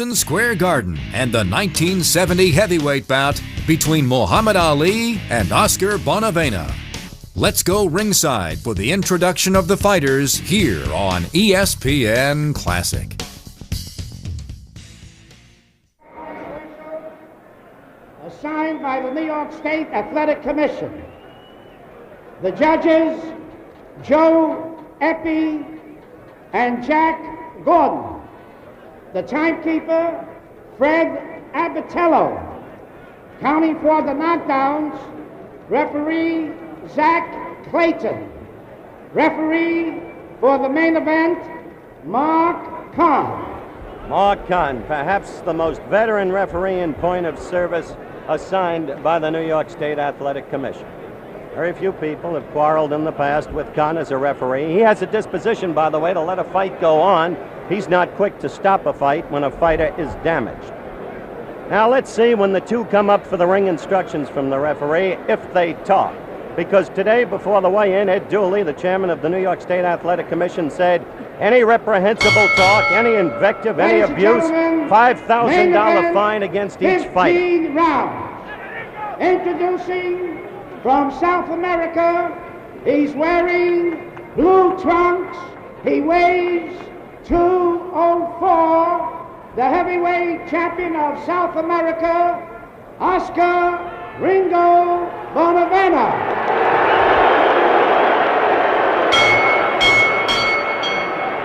Madison Square Garden and the 1970 heavyweight bout between Muhammad Ali and Oscar Bonavena. Let's go ringside for the introduction of the fighters here on ESPN Classic. Assigned by the New York State Athletic Commission. The judges, Joe Eppy and Jack Gordon. The timekeeper, Fred Abatello. Counting for the knockdowns, referee Zach Clayton. Referee for the main event, Mark Kahn. Mark Kahn, perhaps the most veteran referee in point of service assigned by the New York State Athletic Commission. Very few people have quarreled in the past with Kahn as a referee. He has a disposition, by the way, to let a fight go on. He's not quick to stop a fight when a fighter is damaged. Now let's see when the two come up for the ring instructions from the referee, if they talk. Because today, before the weigh-in, Ed Dooley, the chairman of the New York State Athletic Commission, said any reprehensible talk, any invective, any abuse, $5,000 fine against each fighter. Rounds. Introducing from South America, he's wearing blue trunks. He weighs 204. The heavyweight champion of South America, Oscar Ringo Bonavena.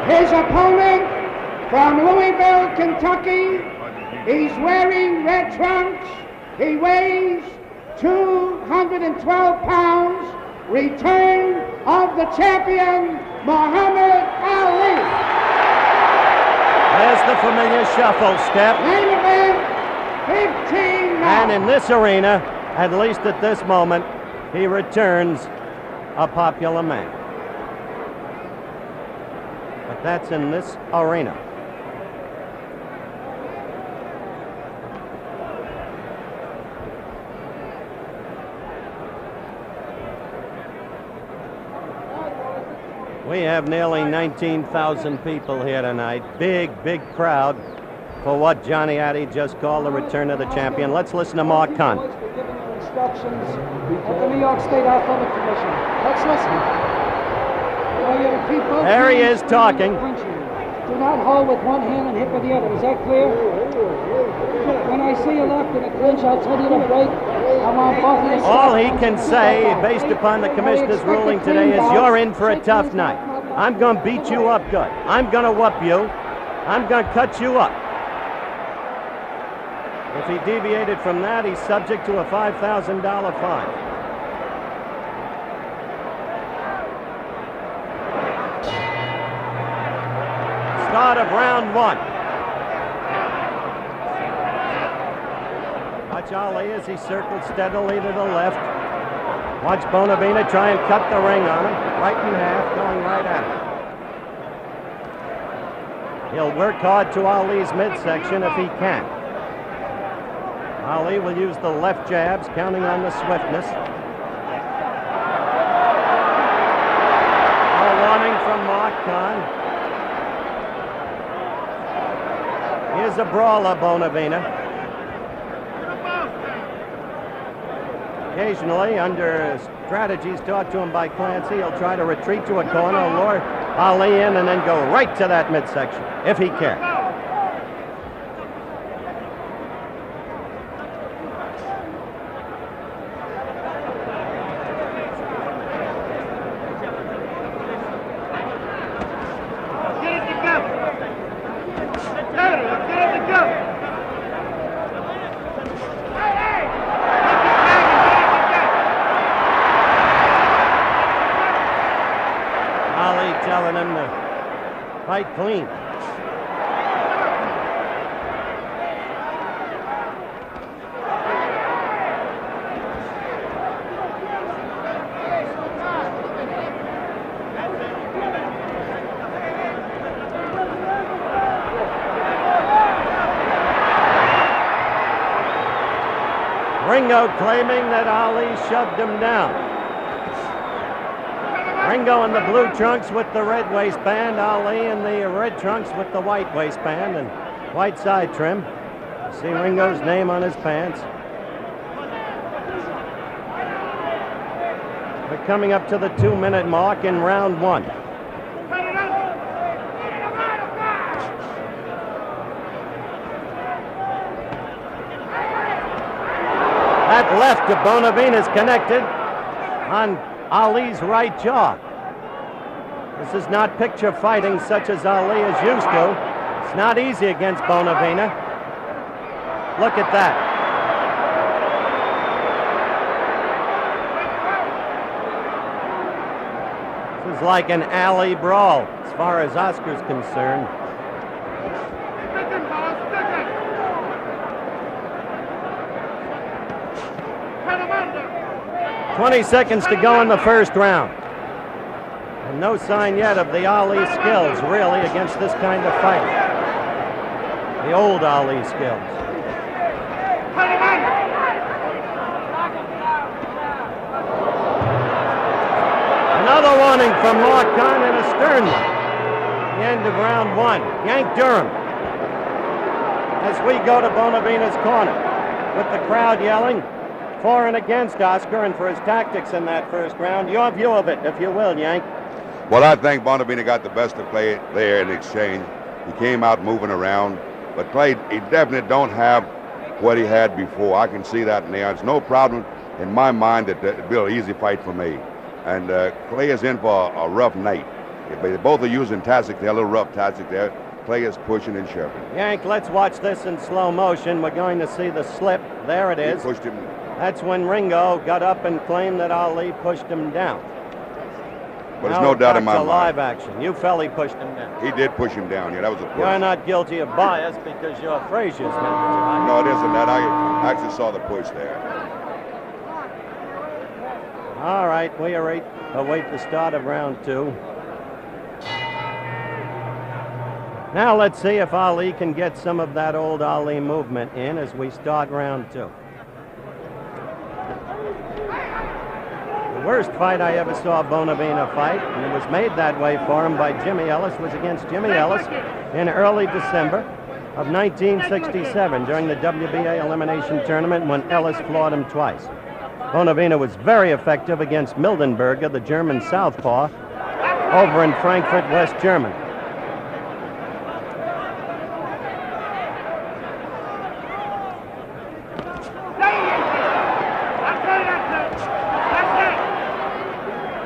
His opponent from Louisville, Kentucky, he's wearing red trunks. He weighs 212 pounds. Return of the champion, Muhammad Ali. There's the familiar shuffle step. Main event, 15 rounds. And in this arena, at least at this moment, he returns a popular man. But that's in this arena. We have nearly 19,000 people here tonight. Big, big crowd for what Johnny Addy just called the return of the champion. Let's listen to Mark Kahn. Instructions of the New York State Athletic Commission. Let's listen. There he is talking. Do not hold with one hand and hit with the other. Is that clear? When I see you left in a clinch, I'll tell you to break. I want both of you. All he can say, based upon the commissioner's ruling today, is you're in for a tough night. I'm going to beat you up good. I'm going to whoop you. I'm going to cut you up. If he deviated from that, he's subject to a $5,000 fine. Start of round one. Watch Ali as he circles steadily to the left. Watch Bonavena try and cut the ring on him. Right in half, going right at him. He'll work hard to Ali's midsection if he can. Ali will use the left jabs, counting on the swiftness. A warning from Mark Kahn. Here's a brawler, Bonavena. Occasionally, under strategies taught to him by Clancy, he'll try to retreat to a corner, lure Ali in, and then go right to that midsection, if he can. Telling him to fight clean. Ringo claiming that Ali shoved him down. Ringo in the blue trunks with the red waistband, Ali in the red trunks with the white waistband, and White side trim. You see Ringo's name on his pants. We're coming up to the 2-minute mark in round 1. That left to Bonavena is connected on Ali's right jaw. This is not picture fighting such as Ali is used to. It's not easy against Bonavena. Look at that. This is like an alley brawl as far as Oscar's concerned. 20 seconds to go in the first round. And no sign yet of the Ali skills, really, against this kind of fighting. The old Ali skills. Another warning from Mark Kahn and a stern one. The end of round 1. Yank Durham. As we go to Bonavena's corner, with the crowd yelling for and against Oscar and for his tactics in that first round. Your view of it, if you will, Yank. Well, I think Bonavena got the best of Clay there in exchange. He came out moving around, but Clay, he definitely don't have what he had before. I can see that in there. It's no problem in my mind that it'll be an easy fight for me. And Clay is in for a rough night. If they both are using tactics, they're a little rough tactics there. Clay is pushing and shoving. Yank, let's watch this in slow motion. We're going to see the slip. There it is. He pushed him. That's when Ringo got up and claimed that Ali pushed him down. But there's no doubt in my mind. Live action. You felt he pushed him down. He did push him down. Yeah, that was a push. You're not guilty of bias because you're Frazier's manager, right? No, it isn't that. I actually saw the push there. All right, we await the start of round 2. Now let's see if Ali can get some of that old Ali movement in as we start round 2. The worst fight I ever saw Bonavena fight, and it was made that way for him by Jimmy Ellis, was against Jimmy Ellis in early December of 1967 during the WBA elimination tournament when Ellis floored him twice. Bonavena was very effective against Mildenberger, the German southpaw, over in Frankfurt, West Germany.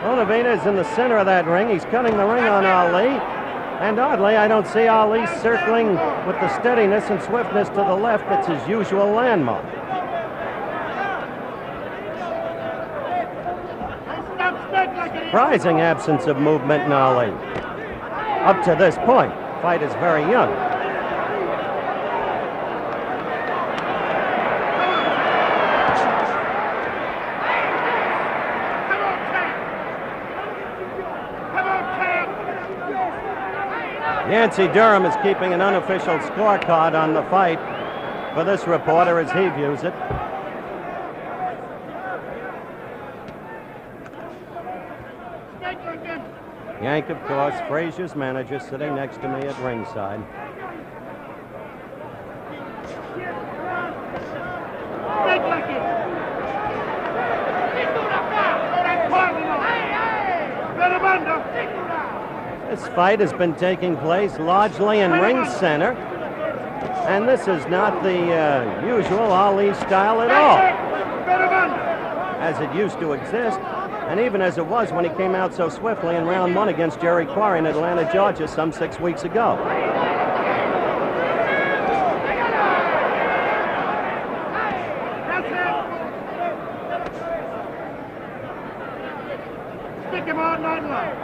Bonavena is in the center of that ring. He's cutting the ring on Ali. And oddly, I don't see Ali circling with the steadiness and swiftness to the left that's his usual landmark. Surprising absence of movement in Ali. Up to this point, the fight is very young. Yancey Durham is keeping an unofficial scorecard on the fight for this reporter as he views it. Yank, of course, Frazier's manager, sitting next to me at ringside. This fight has been taking place largely in ring center, and this is not the usual Ali style at all, as it used to exist, and even as it was when he came out so swiftly in round 1 against Jerry Quarry in Atlanta, Georgia, some 6 weeks ago. Stick him all night long.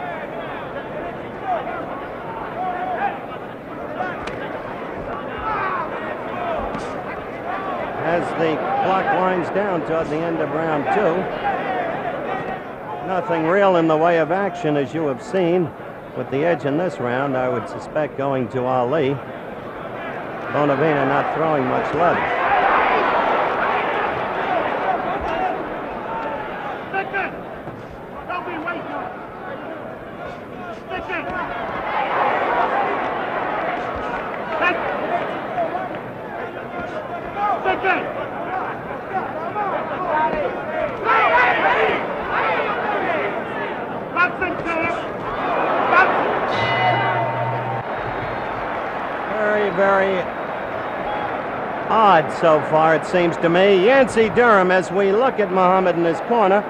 As the clock winds down toward the end of round 2, nothing real in the way of action, as you have seen. With the edge in this round, I would suspect going to Ali. Bonavena not throwing much leather. Stick it! Boxing, champ! Boxing! Very, very odd so far, it seems to me. Yancey Durham, as we look at Muhammad in his corner,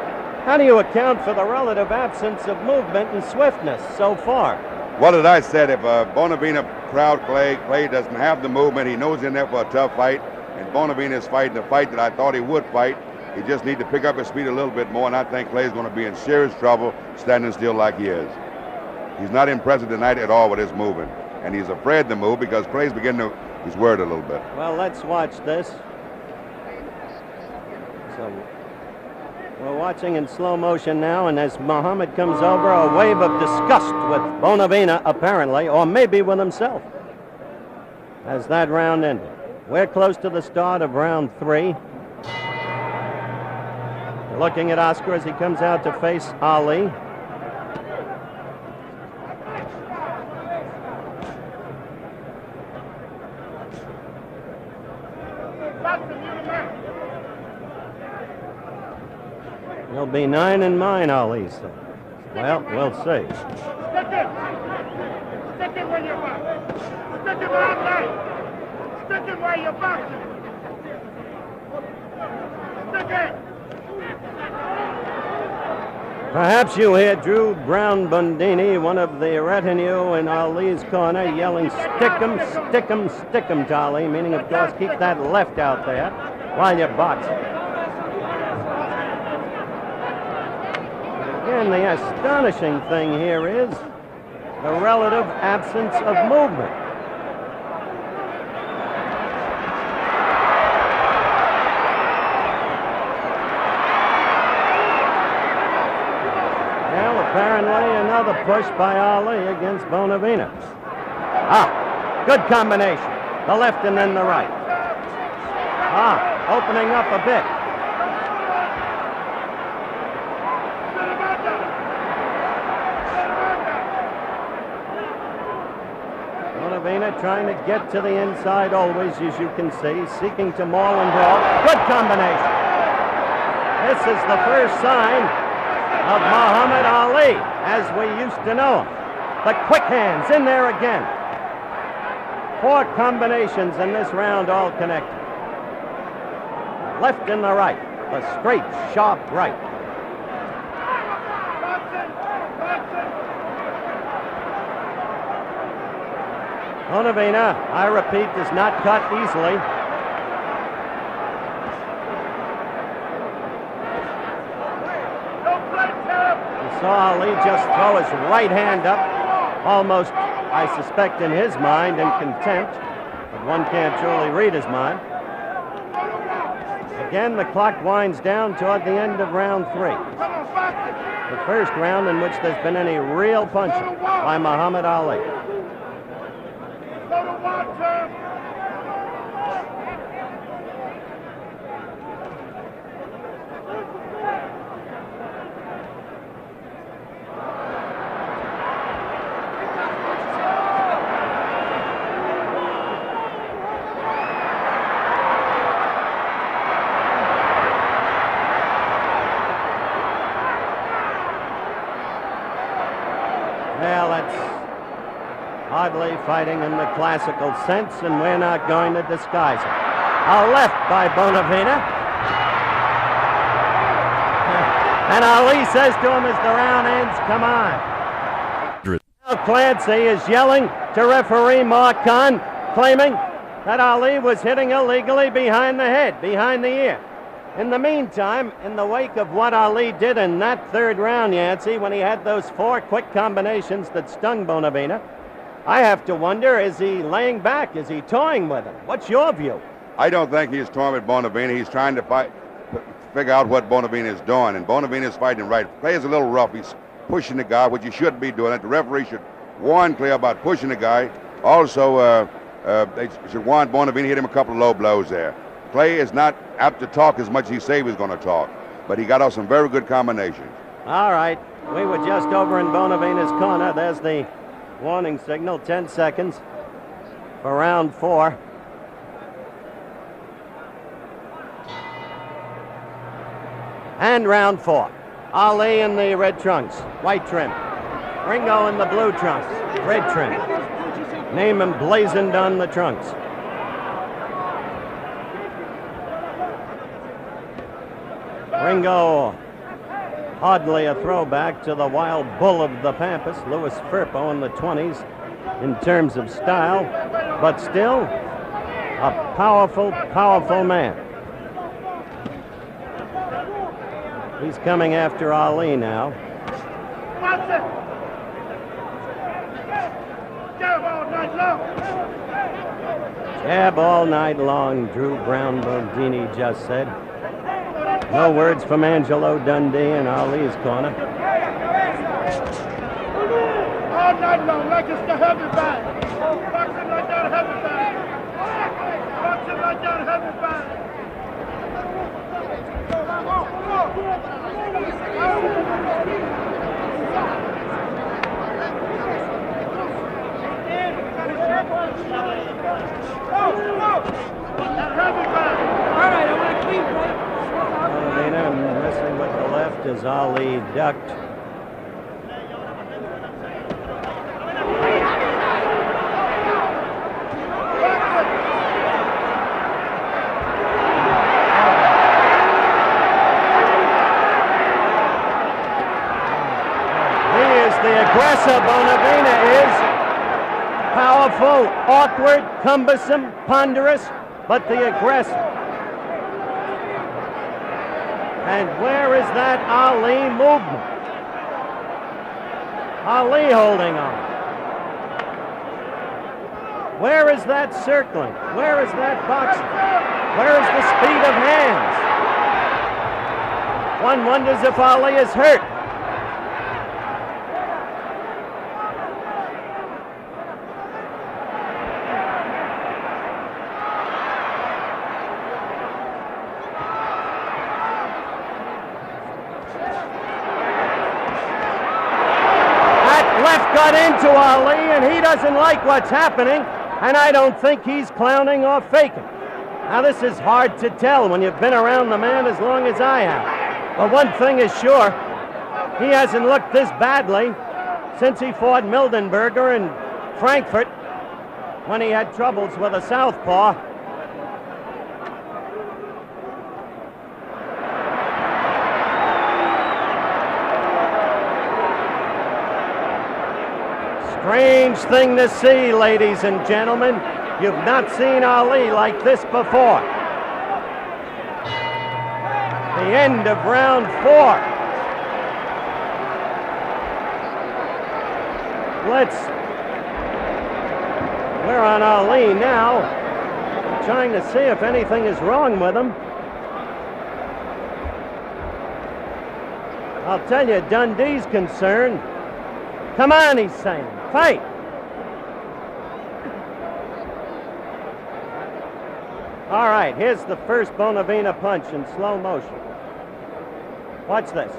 how do you account for the relative absence of movement and swiftness so far? What did I said? If Bonavena crowd Clay doesn't have the movement, he knows he's in there for a tough fight, and Bonavena is fighting the fight that I thought he would fight. He just needs to pick up his speed a little bit more, and I think Clay's going to be in serious trouble standing still like he is. He's not impressive tonight at all with his movement, and he's afraid to move because Clay's beginning to, he's worried a little bit. Well, let's watch this. So we're watching in slow motion now, and as Muhammad comes over, a wave of disgust with Bonavena, apparently, or maybe with himself, as that round ended. We're close to the start of round 3. Looking at Oscar as he comes out to face Ali. He'll be 9 in mine, Ali said. Well, we'll see. Stick it! Stick it where you're boxing! Stick it where I'm laying! Stick it where you're boxing! Stick it! Perhaps you hear Drew Brown Bundini, one of the retinue in Ali's corner, yelling, stick him, stick him, stick him to Ali, meaning, of course, keep that left out there while you're boxing. Again, the astonishing thing here is the relative absence of movement. Well, apparently another push by Ali against Bonavena. Ah, good combination. The left and then the right. Ah, opening up a bit. Bonavena trying to get to the inside always, as you can see, seeking to maul and brawl. Good combination. This is the first sign of Muhammad Ali as we used to know him. The quick hands in there again. 4 combinations in this round, all connected. Left and the right. The straight, sharp right. Bonavena, I repeat, does not cut easily. You saw Ali just throw his right hand up, almost, I suspect, in his mind, in contempt, but one can't truly read his mind. Again, the clock winds down toward the end of round 3. The first round in which there's been any real punching by Muhammad Ali. Well, that's hardly fighting in the classical sense, and we're not going to disguise it. A left by Bonavena. And Ali says to him as the round ends, come on. Now Clancy is yelling to referee Mark Kahn, claiming that Ali was hitting illegally behind the head, behind the ear. In the meantime, in the wake of what Ali did in that third round, Yancey, when he had those 4 quick combinations that stung Bonavena, I have to wonder, is he laying back? Is he toying with him? What's your view? I don't think he's toying with Bonavena. He's trying to figure out what Bonavena is doing, and Bonavena is fighting right. Clay is a little rough. He's pushing the guy, which he shouldn't be doing. The referee should warn Clay about pushing the guy. Also, they should warn Bonavena, hit him a couple of low blows there. Clay is not apt to talk as much as he said he was going to talk, but he got off some very good combinations. All right. We were just over in Bonavena's corner. There's the warning signal, 10 seconds for round 4. And round 4. Ali in the red trunks, white trim. Ringo in the blue trunks, red trim. Name emblazoned on the trunks. Ringo, hardly a throwback to the wild bull of the Pampas, Louis Firpo in the 20s in terms of style, but still a powerful, powerful man. He's coming after Ali now. Jab all night long. Jab all night long, Drew Brown Bondini just said. No words from Angelo Dundee in Ali's corner. All night long, like it's the heavy bag. Boxing like that heavy bag. Boxing like that heavy bag. Bonavena messing with the left as Ali ducked. He is the aggressor, Bonavena is. Powerful, awkward, cumbersome, ponderous, but the aggressor. And where is that Ali movement? Ali holding on. Where is that circling? Where is that boxing? Where is the speed of hands? One wonders if Ali is hurt. Got into Ali, and he doesn't like what's happening, and I don't think he's clowning or faking. Now, this is hard to tell when you've been around the man as long as I have. But one thing is sure, he hasn't looked this badly since he fought Mildenberger in Frankfurt when he had troubles with a southpaw. Strange thing to see, ladies and gentlemen. You've not seen Ali like this before. The end of round 4. We're on Ali now, trying to see if anything is wrong with him. I'll tell you, Dundee's concerned. Come on, he's saying. Fight! All right, here's the first Bonavena punch in slow motion. Watch this.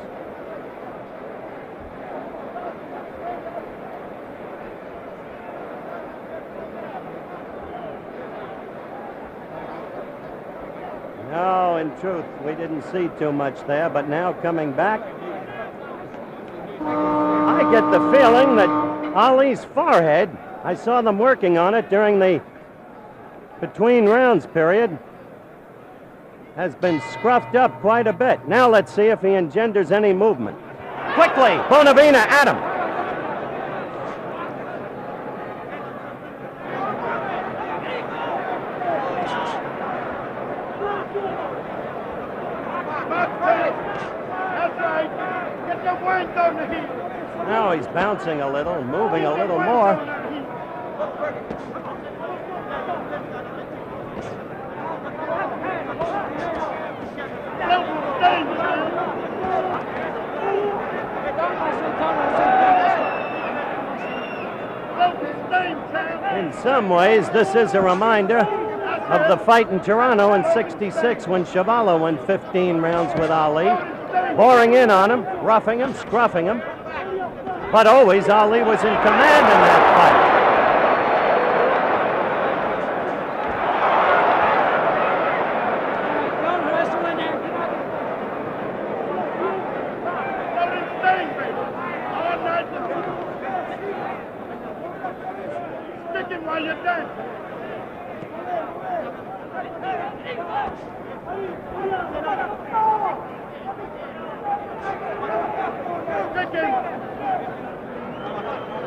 No, in truth, we didn't see too much there, but now coming back, I get the feeling that Ali's forehead, I saw them working on it during the between rounds period, has been scruffed up quite a bit. Now let's see if he engenders any movement. Quickly, Bonavena at him. That's right. Get the wings on the heat. Now he's bouncing a little, moving a little more. In some ways, this is a reminder of the fight in Toronto in '66 when Chuvalo went 15 rounds with Ali, boring in on him, roughing him, scruffing him. But always Ali was in command in that fight.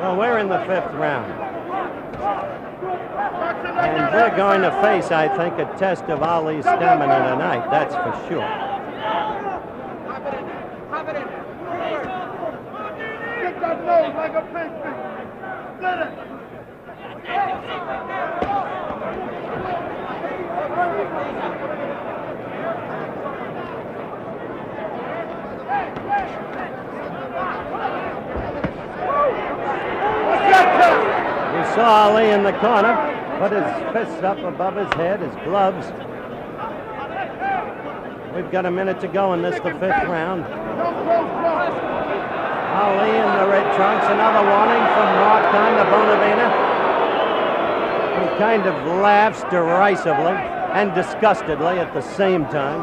Well, we're in the 5th round. And we're going to face, I think, a test of Ali's stamina tonight, that's for sure. Get that nose like a pig. Split it. We saw Ali in the corner, put his fists up above his head, his gloves. We've got a minute to go in this, the 5th round. Ali in the red trunks, another warning from Argentine to Bonavena, who kind of laughs derisively and disgustedly at the same time.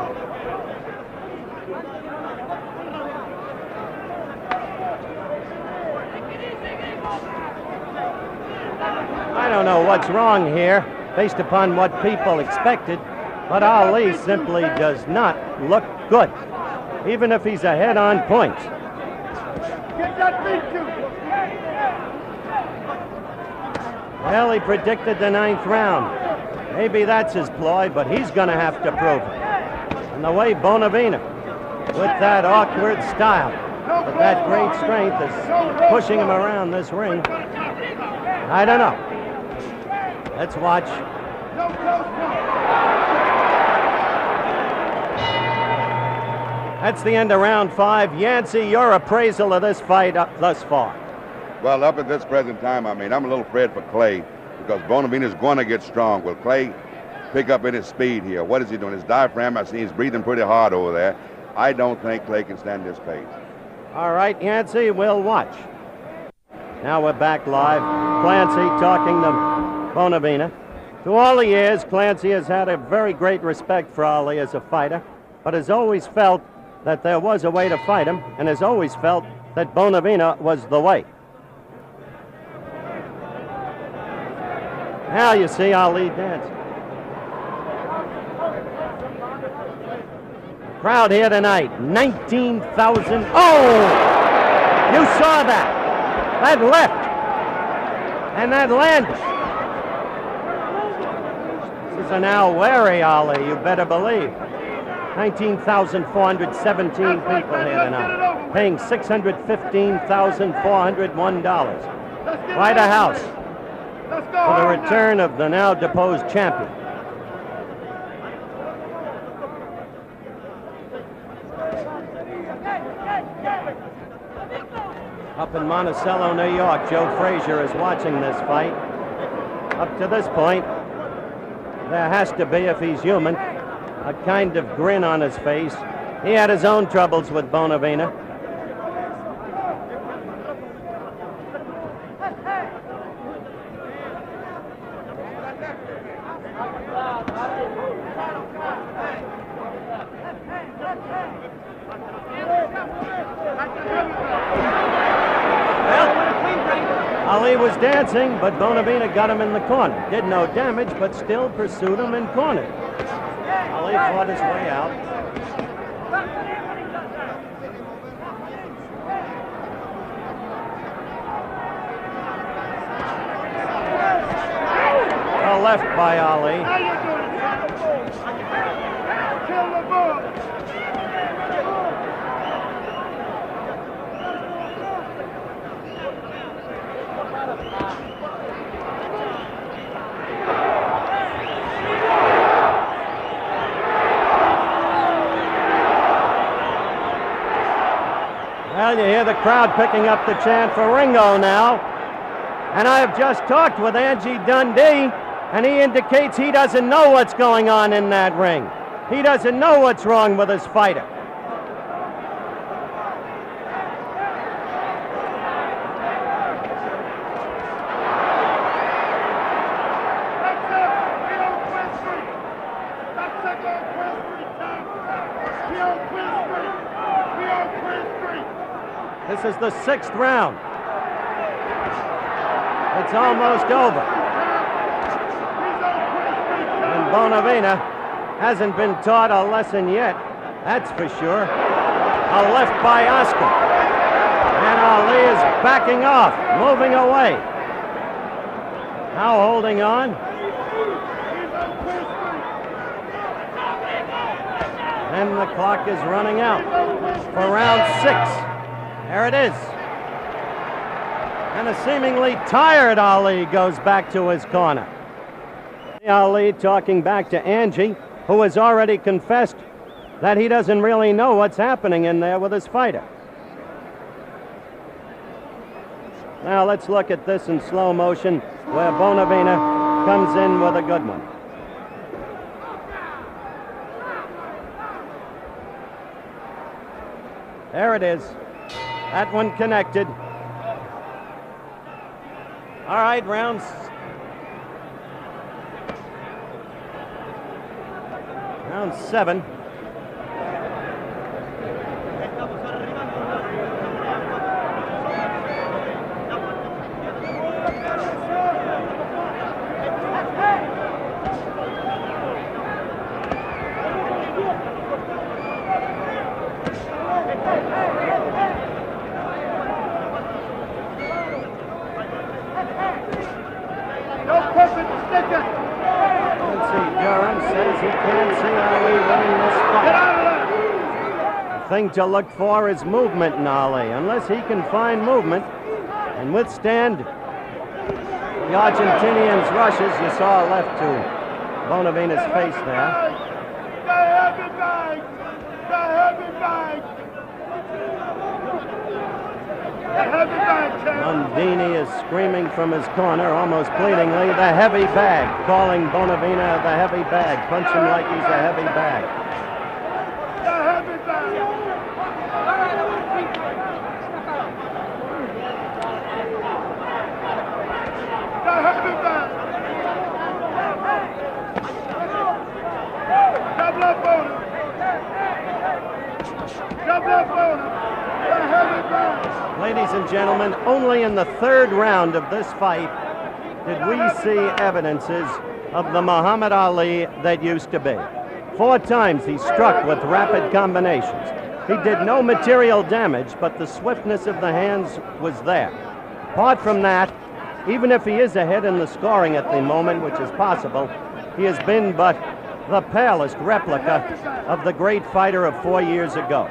I don't know what's wrong here, based upon what people expected, but Ali simply does not look good, even if he's ahead on points. Get that feet to. Well, he predicted the 9th round. Maybe that's his ploy, but he's going to have to prove it. And the way Bonavena, with that awkward style, with that great strength, is pushing him around this ring, I don't know. Let's watch. That's the end of round 5. Yancey, your appraisal of this fight up thus far. Well, up at this present time, I'm a little afraid for Clay because Bonavena's going to get strong. Will Clay pick up in his speed here? What is he doing? His diaphragm, I see he's breathing pretty hard over there. I don't think Clay can stand this pace. All right, Yancey, we'll watch. Now we're back live. Clancy talking to Bonavena. To all the years, Clancy has had a very great respect for Ali as a fighter, but has always felt that there was a way to fight him, and has always felt that Bonavena was the way. Now you see Ali dance. Crowd here tonight, 19,000. Oh! You saw that. That left. And that landed. This is an now wary Ali, you better believe. 19,417 people here tonight, paying $615,401. Quite a house for the return of the now deposed champion. Up in Monticello, New York, Joe Frazier is watching this fight. Up to this point, there has to be, if he's human, a kind of grin on his face. He had his own troubles with Bonavena. Ali was dancing, but Bonavena got him in the corner. Did no damage, but still pursued him and cornered. Ali fought his way out. Well left by Ali. How you doing, son? Kill the bull. Well, you hear the crowd picking up the chant for Ringo now. And I have just talked with Angie Dundee, and he indicates he doesn't know what's going on in that ring. He doesn't know what's wrong with his fighter. This is the 6th round. It's almost over. And Bonavena hasn't been taught a lesson yet, that's for sure. A left by Oscar. And Ali is backing off, moving away. Now holding on. And the clock is running out for round 6. There it is. And a seemingly tired Ali goes back to his corner. Ali talking back to Angie, who has already confessed that he doesn't really know what's happening in there with his fighter. Now let's look at this in slow motion, where Bonavena comes in with a good one. There it is. That one connected. All right, round 7. The thing to look for is movement in Ali. Unless he can find movement and withstand the Argentinians' rushes. You saw a left to Bonavena's face there. Mondini is screaming from his corner, almost pleadingly, the heavy bag, calling Bonavena the heavy bag. Punch him like he's a heavy bag. Ladies and gentlemen, only in the 3rd round of this fight did we see evidences of the Muhammad Ali that used to be. 4 times he struck with rapid combinations. He did no material damage, but the swiftness of the hands was there. Apart from that, even if he is ahead in the scoring at the moment, which is possible, he has been but the palest replica of the great fighter of 4 years ago.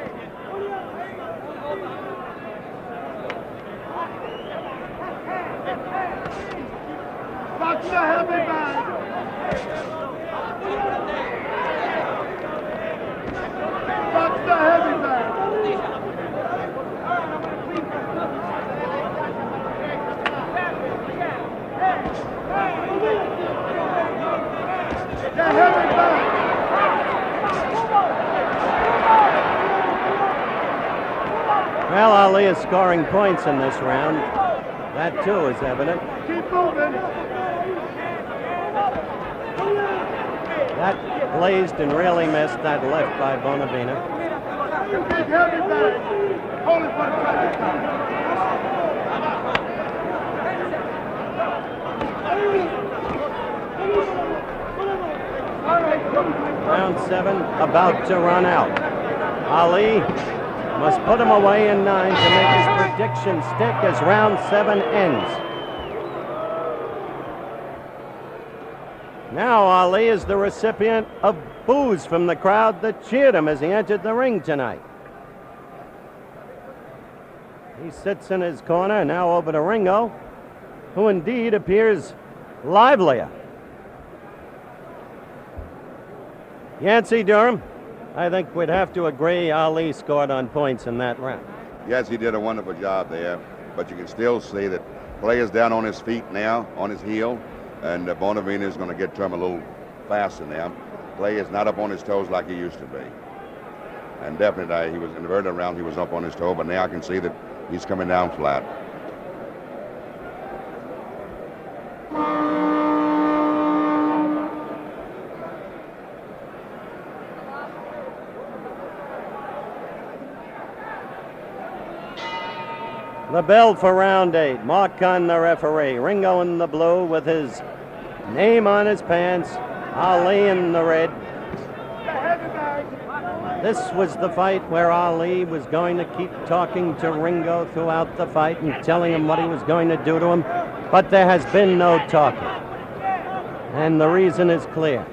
Well, Ali is scoring points in this round. That, too, is evident. Keep moving. That blazed and really missed that left by Bonavena. Big heavy bag. Hold it for the Round 7 about to run out. Ali must put him away in 9 to make his prediction stick as round 7 ends. Now Ali is the recipient of boos from the crowd that cheered him as he entered the ring tonight. He sits in his corner, now over to Ringo, who indeed appears livelier. Yancey Durham, I think we'd have to agree Ali scored on points in that round. Yes, he did a wonderful job there, but you can still see that Clay is down on his feet now, on his heel, and Bonavena is going to get to him a little faster now. Clay is not up on his toes like he used to be. And definitely, he was in the very round, he was up on his toe, but now I can see that he's coming down flat. The bell for round 8. Mark Kahn, the referee. Ringo in the blue with his name on his pants. Ali in the red. This was the fight where Ali was going to keep talking to Ringo throughout the fight and telling him what he was going to do to him, but there has been no talking. And the reason is clear.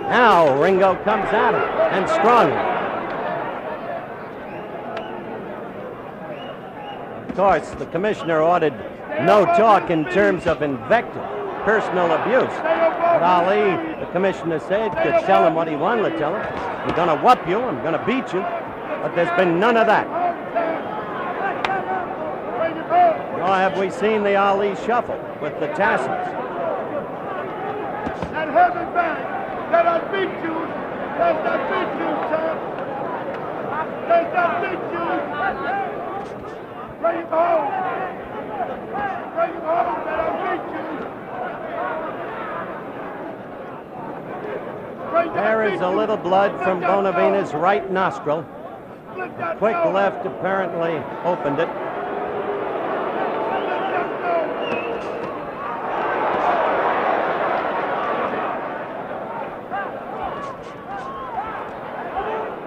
Now Ringo comes at him, and strongly. Of course, the commissioner ordered no talk in terms of invective, personal abuse. But Ali, the commissioner said, could tell him what he wanted to tell him. I'm going to whoop you, I'm going to beat you. But there's been none of that. Nor have we seen the Ali shuffle with the tassels. And heaven back, let us beat you. Let us beat you, son. Let us beat you. Bring him home. Bring him home, let us beat you. There is a little blood from Bonavena's right nostril. A quick left apparently opened it.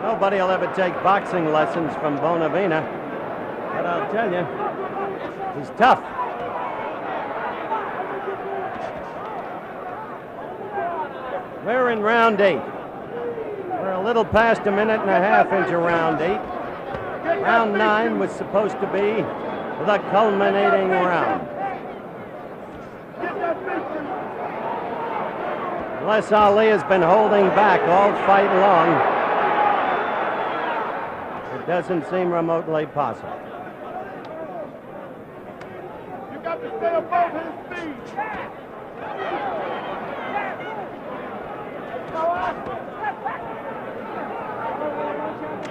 Nobody will ever take boxing lessons from Bonavena, but I'll tell you, he's tough. We're in round 8. We're a little past a minute and a half into round 8. Round 9 was supposed to be the culminating round. Unless Ali has been holding back all fight long, it doesn't seem remotely possible. You got to stay above his feet.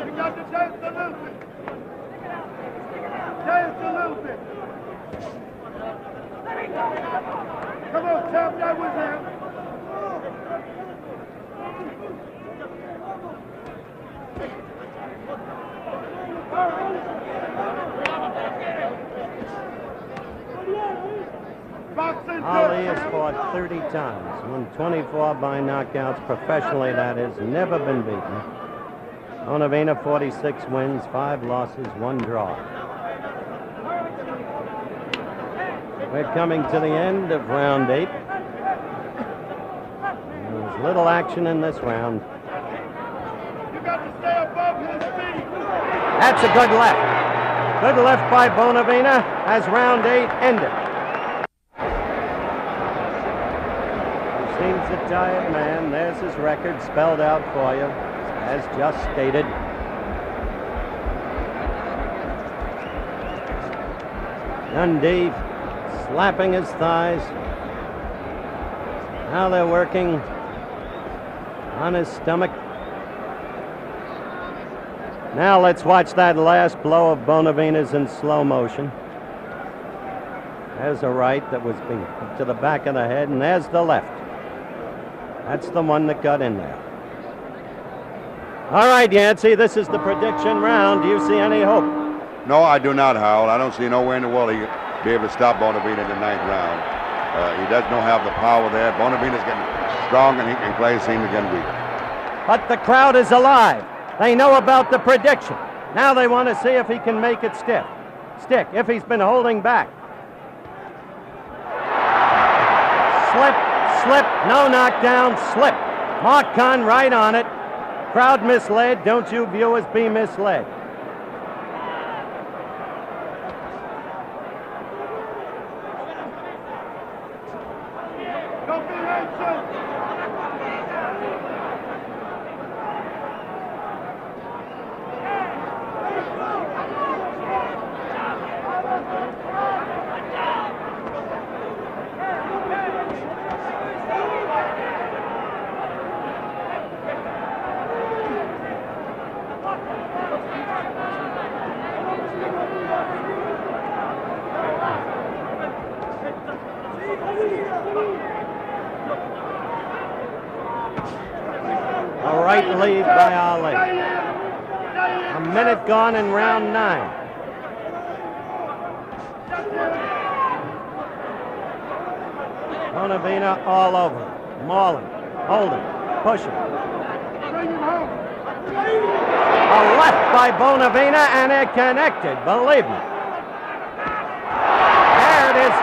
You got to dance a little bit. Dance a little bit. Come on, champ, that was him. Ali has fought 30 times, won 24 by knockouts professionally, that is, never been beaten. Bonavena, 46 wins, 5 losses, 1 draw. We're coming to the end of round 8. There's little action in this round. You got to stay above his feet. That's a good left. Good left by Bonavena as round 8 ended. Seems a tired man. There's his record spelled out for you, as just stated. Dundee slapping his thighs. Now they're working on his stomach. Now let's watch that last blow of Bonavena's in slow motion. There's a right that was being to the back of the head, and there's the left. That's the one that got in there. All right, Yancey, this is the prediction round. Do you see any hope? No, I do not, Howell. I don't see nowhere in the world he'll be able to stop Bonavena in the 9th round. He does not have the power there. Bonavena's getting strong, and Clay seems to get weak. But the crowd is alive. They know about the prediction. Now they want to see if he can make it stick, if he's been holding back. Slip, no knockdown, slip. Mark Kahn right on it. Crowd misled. Don't you viewers be misled. Don't be anxious. A right lead by Ali. A minute gone in round 9. Bonavena all over. Mauling, holding, pushing. Bring him home. A left by Bonavena, and it connected, believe me. There it is.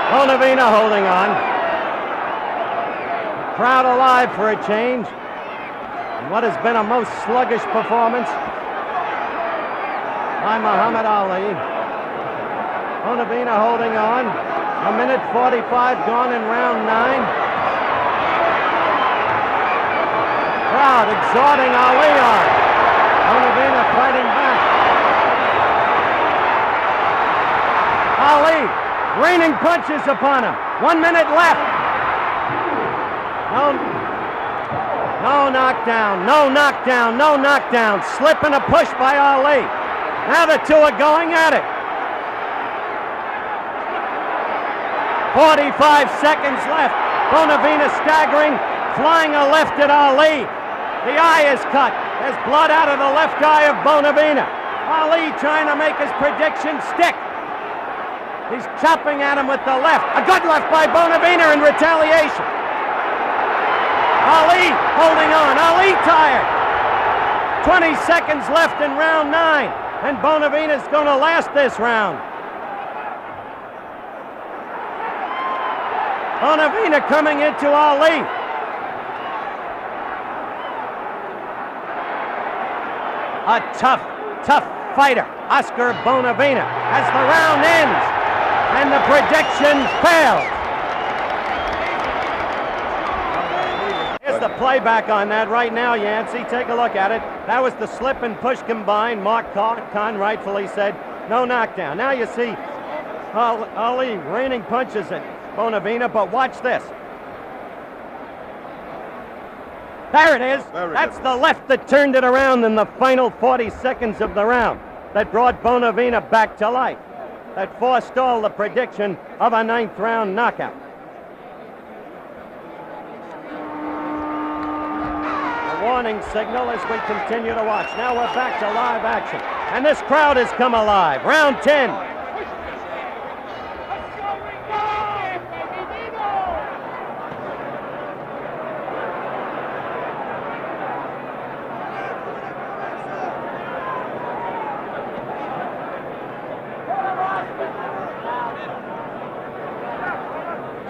Bonavena holding on. Crowd alive for a change. And what has been a most sluggish performance by Muhammad Ali. Bonavena holding on. 1:45 gone in round 9. Crowd exhorting Ali on. Bonavena fighting back. Ali raining punches upon him. 1 minute left. No knockdown, no knockdown, no knockdown. Slip and a push by Ali. Now the two are going at it. 45 seconds left. Bonavena staggering, flying a left at Ali. The eye is cut. There's blood out of the left eye of Bonavena. Ali trying to make his prediction stick. He's chopping at him with the left. A good left by Bonavena in retaliation. Ali holding on. Ali tired. 20 seconds left in round 9. And Bonavena's going to last this round. Bonavena coming into Ali. A tough fighter, Oscar Bonavena, as the round ends. And the prediction failed. Here's the playback on that right now, Yancey. Take a look at it. That was the slip and push combined. Mark Kahn rightfully said no knockdown. Now you see Ali raining punches at Bonavena, but watch this. There it is. That's the left that turned it around in the final 40 seconds of the round. That brought Bonavena back to life. That forestalled the prediction of a 9th round knockout. A warning signal as we continue to watch. Now we're back to live action. And this crowd has come alive. Round 10.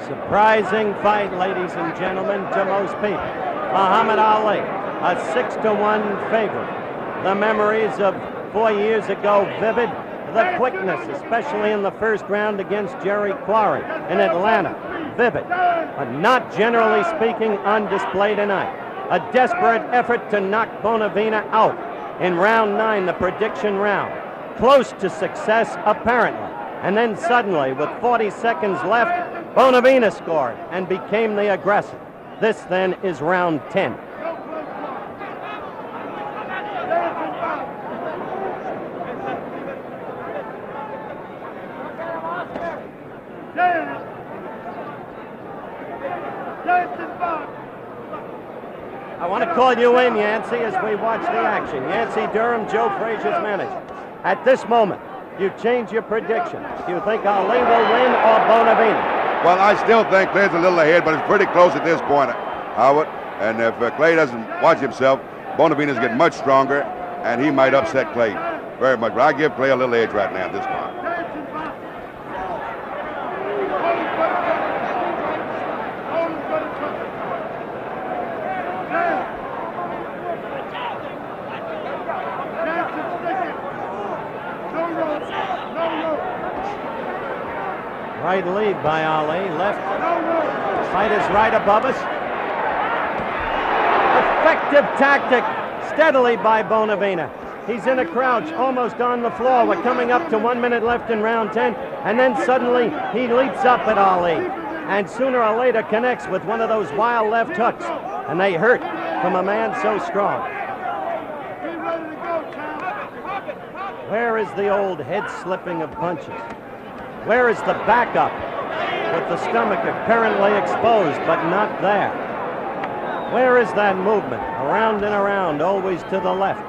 Surprising fight, ladies and gentlemen, to most people. Muhammad Ali, a 6-1 favorite. The memories of 4 years ago vivid. The quickness, especially in the first round against Jerry Quarry in Atlanta, vivid. But not generally speaking on display tonight. A desperate effort to knock Bonavena out in round 9, the prediction round. Close to success, apparently. And then suddenly, with 40 seconds left, Bonavena scored and became the aggressor. This then is round 10. I want to call you in, Yancey, as we watch the action. Yancey Durham, Joe Frazier's manager. At this moment, you change your prediction. Do you think Ali will win or Bonavena? Well, I still think Clay's a little ahead, but it's pretty close at this point, Howard. And if Clay doesn't watch himself, Bonavena's getting much stronger, and he might upset Clay very much. But I give Clay a little edge right now at this point. Right lead by Ali, left. Fight is right above us. Effective tactic, steadily by Bonavena. He's in a crouch, almost on the floor. We're coming up to 1 minute left in round 10, and then suddenly he leaps up at Ali, and sooner or later connects with one of those wild left hooks, and they hurt from a man so strong. Where is the old head slipping of punches? Where is the backup with the stomach apparently exposed but not there? Where is that movement? Around and around, always to the left.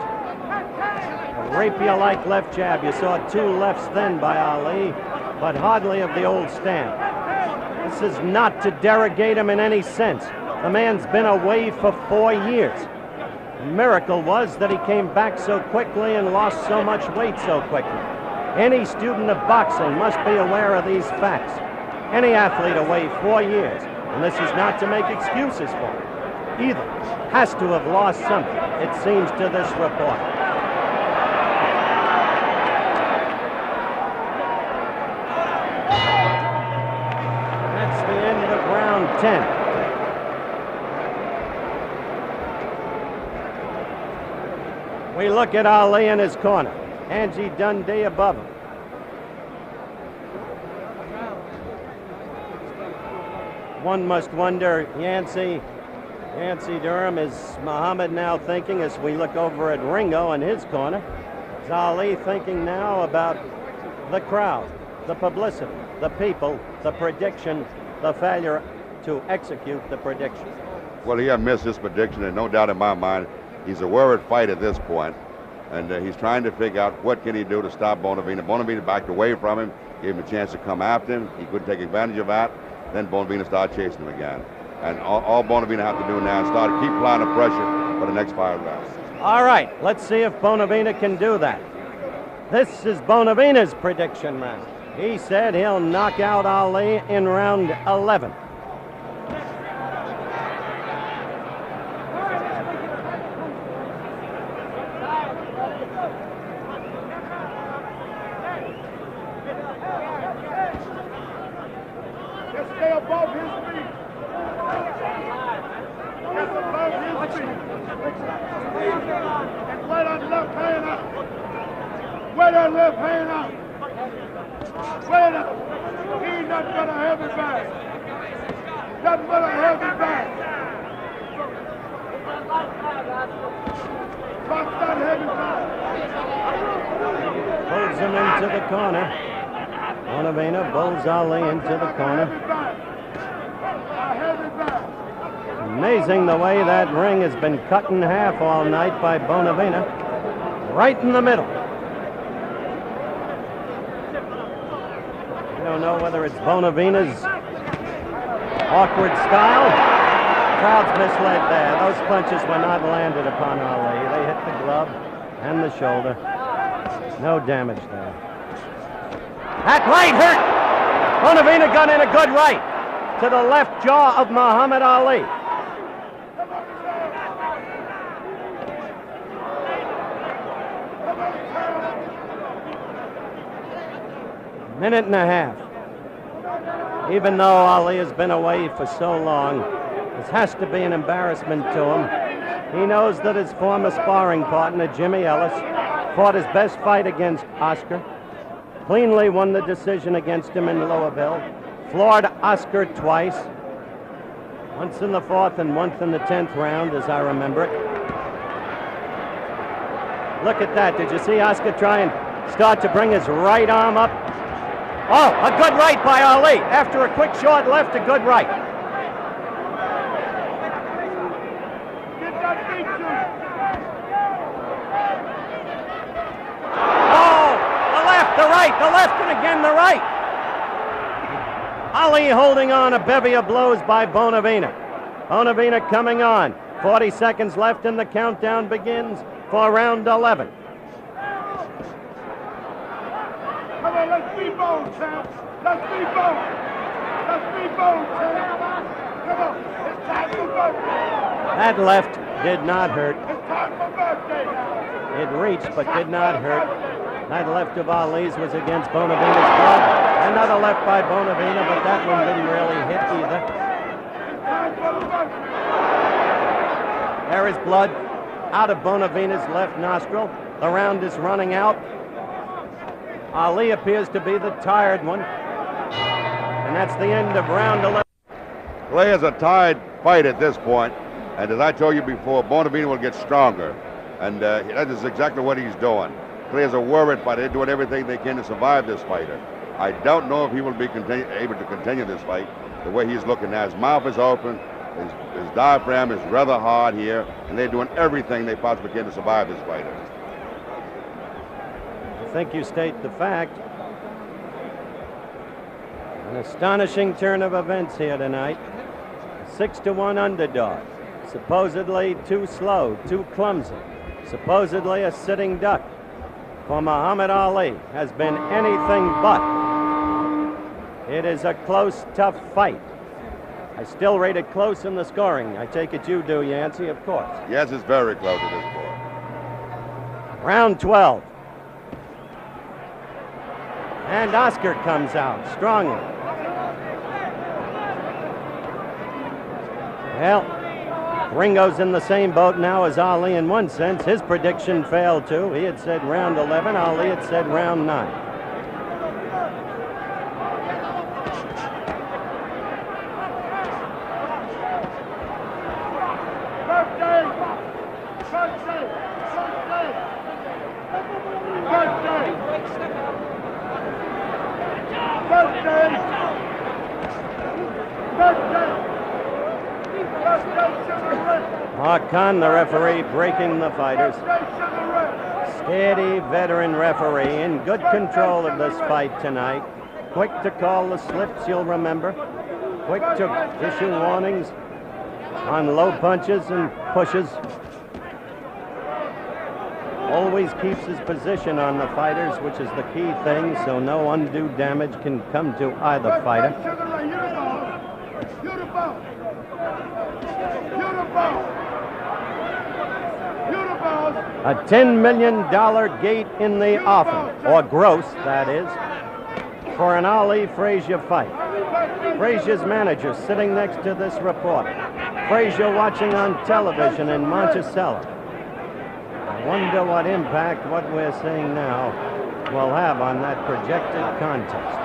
The Rapier-like left jab. You saw two lefts then by Ali, but hardly of the old stamp. This is not to derogate him in any sense. The man's been away for 4 years. The miracle was that he came back so quickly and lost so much weight so quickly. Any student of boxing must be aware of these facts. Any athlete away 4 years, and this is not to make excuses for him, either has to have lost something, it seems to this report. That's the end of round 10. We look at Ali in his corner. Angie Dundee above him. One must wonder, Yancey Durham, is Muhammad now thinking, as we look over at Ringo in his corner, is Ali thinking now about the crowd, the publicity, the people, the prediction, the failure to execute the prediction? Well, he had missed his prediction, and no doubt in my mind, he's a worried fight at this point, and he's trying to figure out what can he do to stop Bonavena. Bonavena backed away from him, gave him a chance to come after him. He couldn't take advantage of that. Then Bonavena started chasing him again. And all Bonavena have to do now is keep applying the pressure for the next 5 rounds. All right, let's see if Bonavena can do that. This is Bonavena's prediction round. He said he'll knock out Ali in round 11. Stay above his feet. Get above his feet. And wear that left hand out. Wear that left hand out. Wear it out. He ain't nothing but a heavy bag. Nothing but a heavy bag. Drop that heavy bag. Pulls him into the corner. Bonavena bulls Ali into the corner. Amazing the way that ring has been cut in half all night by Bonavena. Right in the middle. I don't know whether it's Bonavena's awkward style. Crowd's misled there. Those punches were not landed upon Ali. They hit the glove and the shoulder. No damage there. That right hurt! Bonavena got in a good right to the left jaw of Muhammad Ali. Minute and a half. Even though Ali has been away for so long, this has to be an embarrassment to him. He knows that his former sparring partner, Jimmy Ellis, fought his best fight against Oscar, cleanly won the decision against him in Louisville, floored Oscar twice, once in the 4th and once in the 10th round, as I remember it. Look at that. Did you see Oscar try and start to bring his right arm up? Oh, a good right by Ali. After a quick short left, a good right. Oh, the left, and again the right. Ali holding on, a bevy of blows by Bonavena. Bonavena coming on. 40 seconds left and the countdown begins for round 11. Come on, let's be bold, champ. Let's be bold. Let's be bold, champ. Come on, it's time for birthday. That left did not hurt. It's time for birthday now. It reached but did not hurt. That left of Ali's was against Bonavena's glove. Another left by Bonavena, but that one didn't really hit either. It's time for the birthday. There is blood out of Bonavena's left nostril. The round is running out. Ali appears to be the tired one. And that's the end of round 11. Clay is a tied fight at this point, and as I told you before, Bonavena will get stronger, and that is exactly what he's doing. Clay is a worried fighter. They're doing everything they can to survive this fighter. I don't know if he will be able to continue this fight the way he's looking now. His mouth is open, his diaphragm is rather hard here, and they're doing everything they possibly can to survive this fighter. think you state the fact. An astonishing turn of events here tonight. 6-1 underdog. Supposedly too slow, too clumsy. Supposedly a sitting duck. For Muhammad Ali has been anything but. It is a close, tough fight. I still rate it close in the scoring. I take it you do, Yancey, of course. Yes, it's very close at this point. Round 12. And Oscar comes out strongly. Well, Ringo's in the same boat now as Ali in one sense. His prediction failed too. He had said round 11. Ali had said round 9. Khan, the referee, breaking the fighters. Steady veteran referee in good control of this fight tonight. Quick to call the slips, you'll remember. Quick to issue warnings on low punches and pushes. Always keeps his position on the fighters, which is the key thing, so no undue damage can come to either fighter. A $10 million gate in the offing, or gross, that is, for an Ali Frazier fight. Frazier's manager sitting next to this reporter. Frazier watching on television in Monticello. I wonder what impact what we're seeing now will have on that projected contest.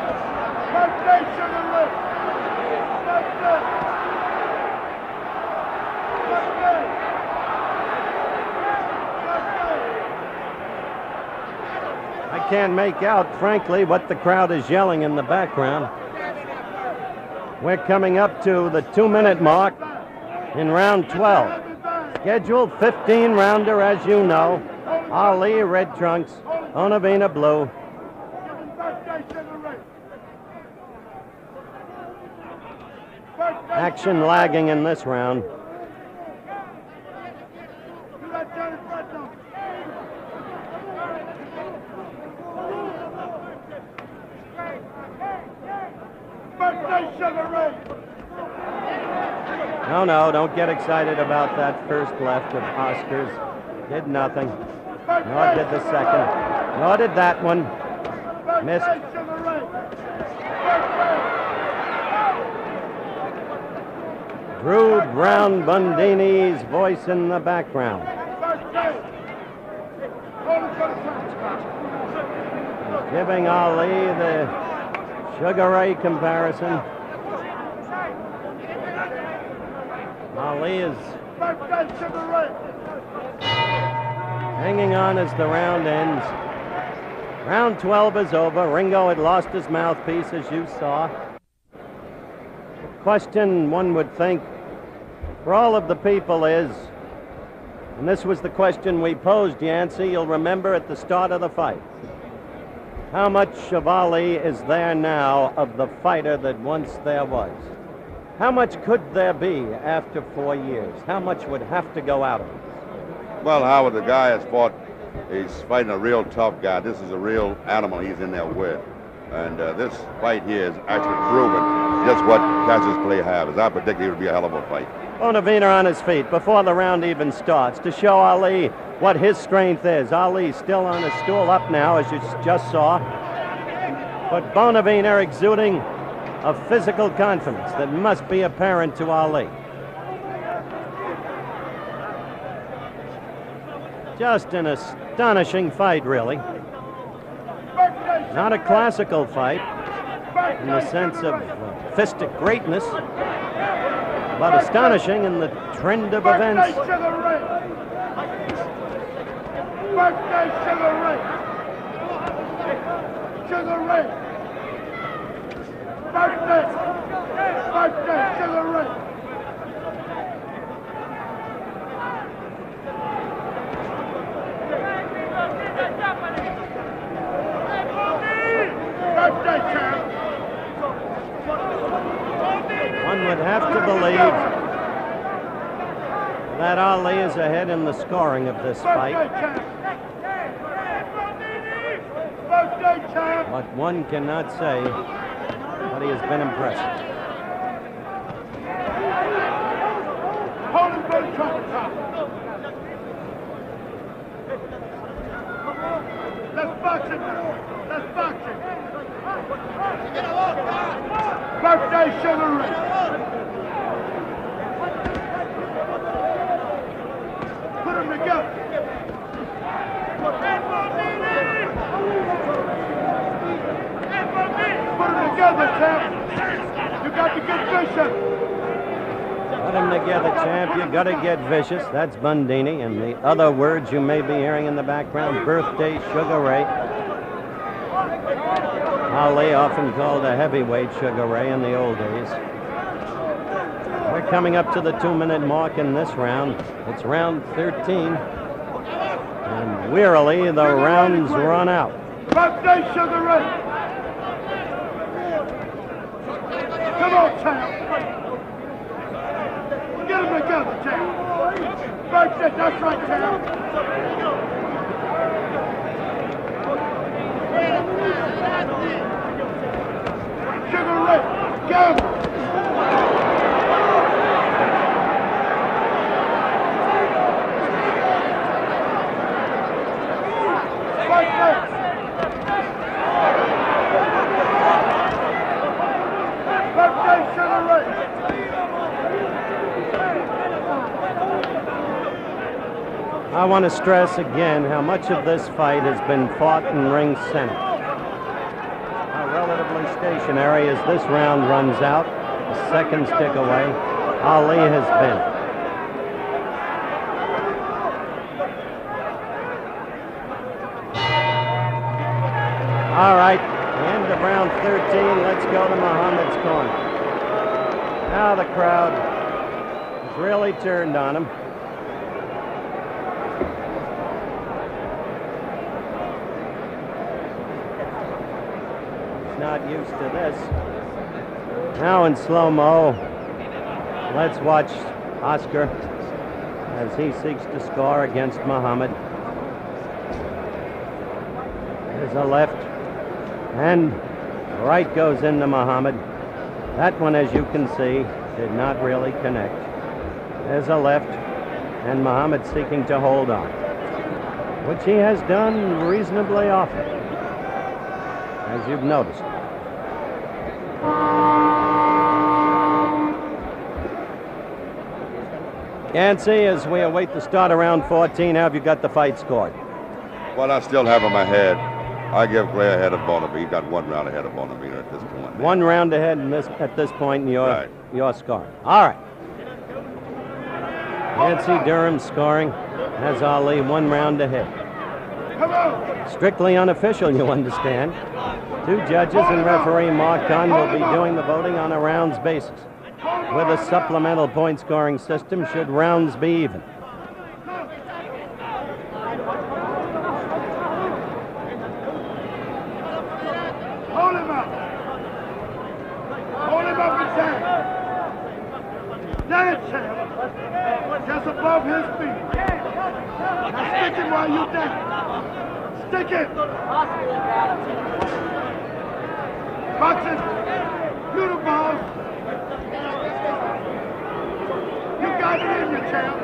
I can't make out, frankly, what the crowd is yelling in the background. We're coming up to the 2-minute mark in round 12. Scheduled 15-rounder, as you know. Ali, red trunks. Bonavena, blue. Action lagging in this round. No, don't get excited about that first left of Oscar's. Did nothing. Nor did the second. Nor did that one. Missed. Drew Brown Bundini's voice in the background. Giving Ali the Sugar Ray comparison. Ali is hanging on as the round ends. Round 12 is over. Ringo had lost his mouthpiece, as you saw. The question, one would think, for all of the people is, and this was the question we posed, Yancey, you'll remember at the start of the fight. How much of Ali is there now of the fighter that once there was? How much could there be after 4 years? How much would have to go out of him? Well, Howard, the guy has fought, he's fighting a real tough guy. This is a real animal he's in there with. And this fight here is actually proven just what Cassius Clay has. I predicted it would be a hell of a fight. Bonavena on his feet before the round even starts to show Ali what his strength is. Ali still on his stool up now, as you just saw. But Bonavena exuding a physical confidence that must be apparent to Ali. Just an astonishing fight, really. Not a classical fight in the sense of fistic greatness, but astonishing in the trend of events. Birthday champ. One would have to believe that Ali is ahead in the scoring of this fight. Birthday champ. Birthday champ. But one cannot say that he has been impressive. Hold him for the trumpet top. Let's box it now. Let's box it. Birthday Sugar Ray. Put them together. Put them together, champ. You got to get vicious. Put them together, champ. You got to get vicious. That's Bundini. And the other words you may be hearing in the background, Birthday Sugar Ray. Ali, often called a heavyweight Sugar Ray in the old days. We're coming up to the 2-minute mark in this round. It's round 13. And wearily, the rounds run out. Birthday Sugar Ray. Come on, champ. Get them together, champ. Birthday, that's right, champ. Sugar Ray, get him. Birthday. Birthday, Sugar Ray. I want to stress again how much of this fight has been fought in ring center. How relatively stationary as this round runs out, a second stick away, Ali has been. All right, end of round 13. Let's go to Muhammad's corner. Now the crowd has really turned on him. Not used to this. Now in slow-mo, let's watch Oscar as he seeks to score against Muhammad. There's a left, and right goes into Muhammad. That one, as you can see, did not really connect. There's a left, and Muhammad seeking to hold on, which he has done reasonably often, as you've noticed. Yancey, as we await the start of round 14, how have you got the fight scored? Well, I still have him ahead. I give Clay ahead of Bonavena. He got 1 round ahead of Bonavena at this point. 1 round ahead at this point in your score. All right. Yancey Durham scoring has Ali 1 round ahead. Come on. Strictly unofficial, you understand. 2 judges and referee Mark Kahn will be doing the voting on a rounds basis, with a supplemental point scoring system should rounds be even. Hold him up. Hold him up and down. Down, champ. Just above his feet. Now stick it while you're down. Stick it. Boxing. You the boss. You got it in you, champ.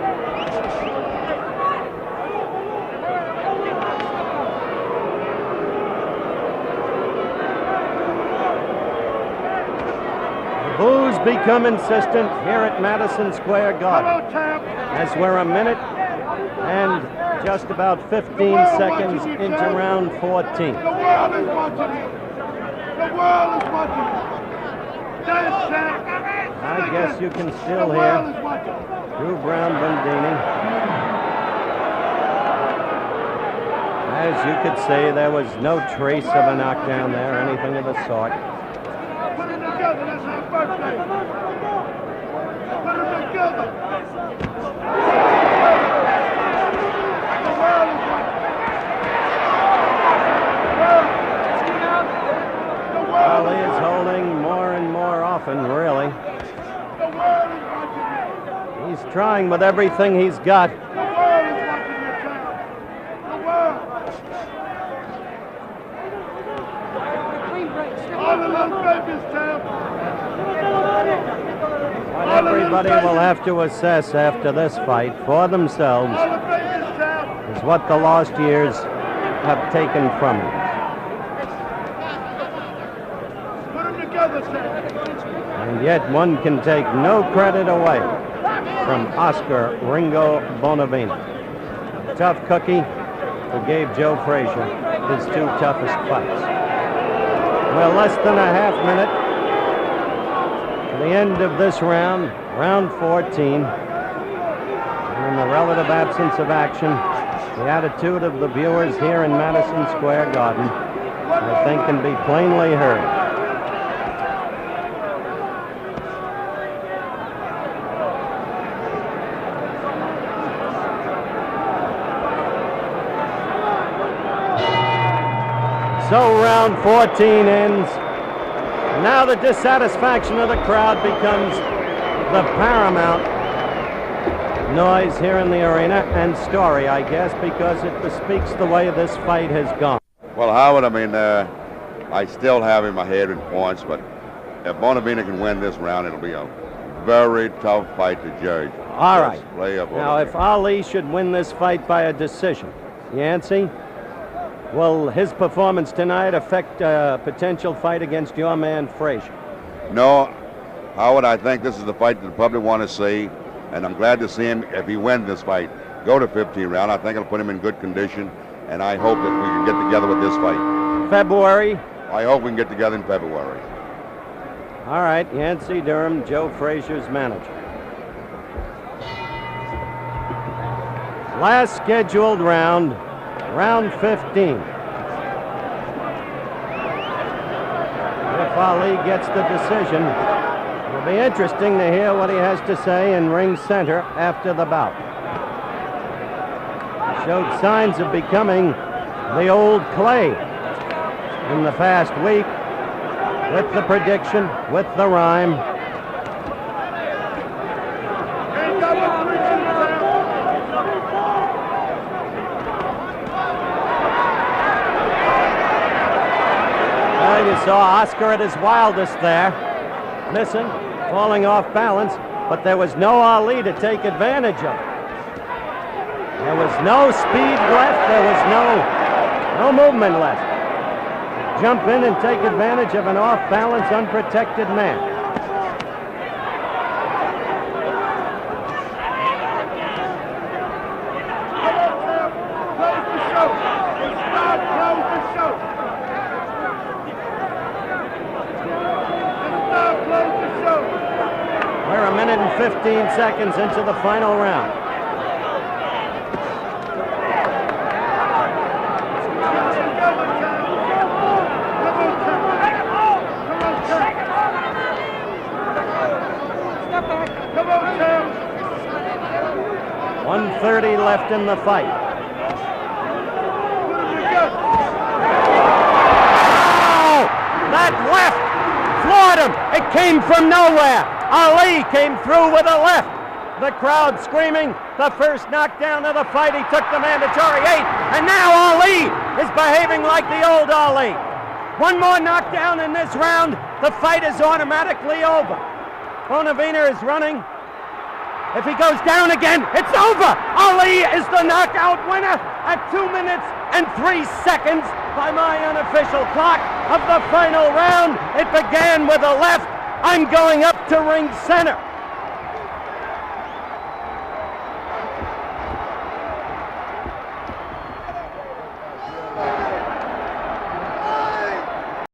The boos become insistent here at Madison Square Garden, Come on, champ. as we're a minute and just about 15 seconds into round 14. The world is watching you. The world is watching you. Dance, champ. I guess you can still The hear world is watching. Drew Brown Bundini. As you could see, there was no trace of a knockdown there, anything of the sort. Put them together. That's our birthday. Put them together. The world is watching. The nothing, really. The world is watching you. He's trying with everything he's got. The world is watching you, champ. The world. All the little babies, champ. What everybody will have to assess after this fight for themselves All the babies, champ. is what the lost years have taken from him. Put them together, champ. And yet one can take no credit away from Oscar Ringo Bonavena, a tough cookie who gave Joe Frazier his two toughest fights. Well, less than a half minute to the end of this round, round 14. And in the relative absence of action, the attitude of the viewers here in Madison Square Garden, I think, can be plainly heard. So round 14 ends. Now the dissatisfaction of the crowd becomes the paramount noise here in the arena, and story, I guess, because it bespeaks the way this fight has gone. Well, Howard, I mean, I still have in my head in points, but if Bonavena can win this round, it'll be a very tough fight to judge. All right. Play up Now, if Ali should win this fight by a decision, Yancey, will his performance tonight affect a potential fight against your man Frazier? No, Howard, I think this is the fight that the public want to see, and I'm glad to see him, if he wins this fight, go to 15 round. I think it'll put him in good condition, and I hope that we can get together with this fight. February? I hope we can get together in February. All right, Yancey Durham, Joe Frazier's manager. Last scheduled round, round 15. If Ali gets the decision, it'll be interesting to hear what he has to say in ring center after the bout. He showed signs of becoming the old Clay in the past week, with the prediction, with the rhyme. Ain't got no preaching, champ. Well, you saw Oscar at his wildest there, missing, falling off balance, but there was no Ali to take advantage of it. There was no speed left, there was no movement left. Jump in and take advantage of an off-balance, unprotected man. Come on, champ. Close the show. It's not close the show. It's not close the show. We're a minute and 15 seconds into the final round. Come on, champ. 1:30 left in the fight. Put him together. Oh! That left floored him. It came from nowhere. Ali came through with a left. The crowd screaming. The first knockdown of the fight. He took the mandatory 8. And now Ali is behaving like the old Ali. One more knockdown in this round. The fight is automatically over. Bonavena is running. If he goes down again, it's over. Ali is the knockout winner at 2 minutes and 3 seconds by my unofficial clock of the final round. It began with a left. I'm going up to ring center.